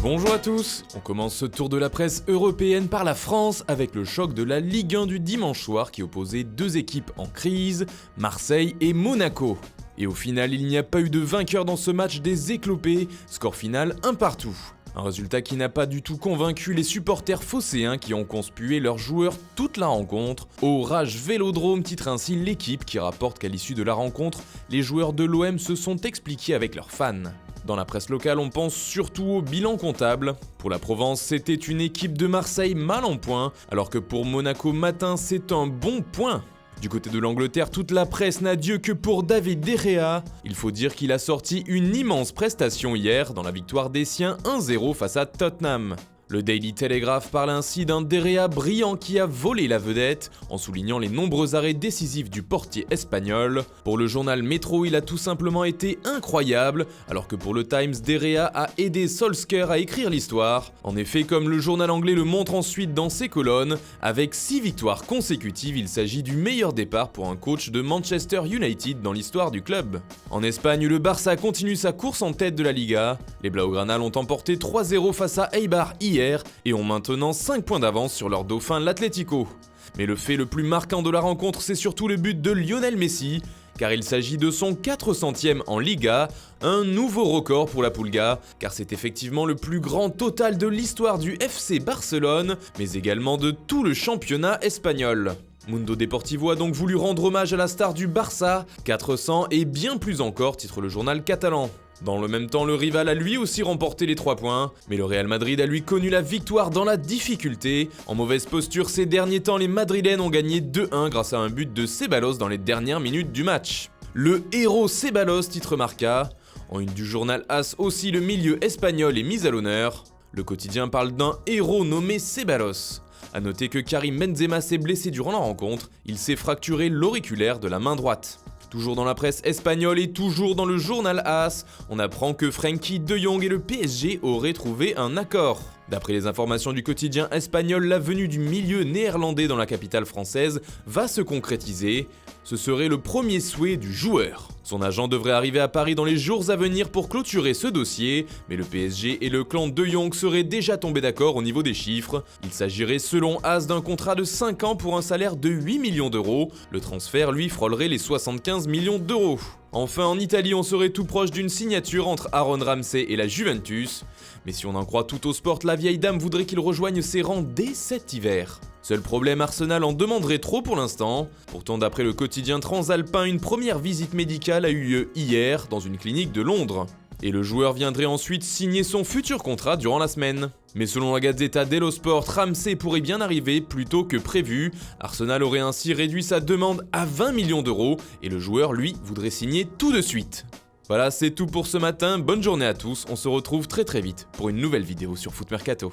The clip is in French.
Bonjour à tous, on commence ce tour de la presse européenne par la France avec le choc de la Ligue 1 du dimanche soir qui opposait deux équipes en crise, Marseille et Monaco. Et au final, il n'y a pas eu de vainqueur dans ce match des éclopés, score final 1 partout. Un résultat qui n'a pas du tout convaincu les supporters phocéens qui ont conspué leurs joueurs toute la rencontre. Au Rage Vélodrome titre ainsi l'équipe qui rapporte qu'à l'issue de la rencontre, les joueurs de l'OM se sont expliqués avec leurs fans. Dans la presse locale, on pense surtout au bilan comptable. Pour la Provence, c'était une équipe de Marseille mal en point, alors que pour Monaco Matin, c'est un bon point. Du côté de l'Angleterre, toute la presse n'a Dieu que pour David De Gea. Il faut dire qu'il a sorti une immense prestation hier dans la victoire des siens 1-0 face à Tottenham. Le Daily Telegraph parle ainsi d'un De Gea brillant qui a volé la vedette, en soulignant les nombreux arrêts décisifs du portier espagnol. Pour le journal Metro, il a tout simplement été incroyable, alors que pour le Times, De Gea a aidé Solskjaer à écrire l'histoire. En effet, comme le journal anglais le montre ensuite dans ses colonnes, avec 6 victoires consécutives, il s'agit du meilleur départ pour un coach de Manchester United dans l'histoire du club. En Espagne, le Barça continue sa course en tête de la Liga. Les Blaugrana l'ont emporté 3-0 face à Eibar hier et ont maintenant 5 points d'avance sur leur dauphin l'Atlético. Mais le fait le plus marquant de la rencontre, c'est surtout le but de Lionel Messi, car il s'agit de son 400e en Liga, un nouveau record pour la Pulga, car c'est effectivement le plus grand total de l'histoire du FC Barcelone, mais également de tout le championnat espagnol. Mundo Deportivo a donc voulu rendre hommage à la star du Barça, 400 et bien plus encore, titre le journal catalan. Dans le même temps, le rival a lui aussi remporté les 3 points, mais le Real Madrid a lui connu la victoire dans la difficulté. En mauvaise posture ces derniers temps, les Madrilènes ont gagné 2-1 grâce à un but de Ceballos dans les dernières minutes du match. Le héros Ceballos, titre Marca. En une du journal AS aussi, le milieu espagnol est mis à l'honneur. Le quotidien parle d'un héros nommé Ceballos. A noter que Karim Benzema s'est blessé durant la rencontre, il s'est fracturé l'auriculaire de la main droite. Toujours dans la presse espagnole et toujours dans le journal AS, on apprend que Frenkie de Jong et le PSG auraient trouvé un accord. D'après les informations du quotidien espagnol, la venue du milieu néerlandais dans la capitale française va se concrétiser. Ce serait le premier souhait du joueur. Son agent devrait arriver à Paris dans les jours à venir pour clôturer ce dossier, mais le PSG et le clan de Jong seraient déjà tombés d'accord au niveau des chiffres. Il s'agirait selon AS d'un contrat de 5 ans pour un salaire de 8 millions d'euros. Le transfert, lui, frôlerait les 75 millions d'euros. Enfin, en Italie, on serait tout proche d'une signature entre Aaron Ramsey et la Juventus. Mais si on en croit tout au sport, la vieille dame voudrait qu'il rejoigne ses rangs dès cet hiver. Seul problème, Arsenal en demanderait trop pour l'instant. Pourtant, d'après le quotidien transalpin, une première visite médicale a eu lieu hier dans une clinique de Londres. Et le joueur viendrait ensuite signer son futur contrat durant la semaine. Mais selon la Gazzetta dello Sport, Ramsey pourrait bien arriver plus tôt que prévu. Arsenal aurait ainsi réduit sa demande à 20 millions d'euros et le joueur, lui, voudrait signer tout de suite. Voilà, c'est tout pour ce matin. Bonne journée à tous. On se retrouve très vite pour une nouvelle vidéo sur Foot Mercato.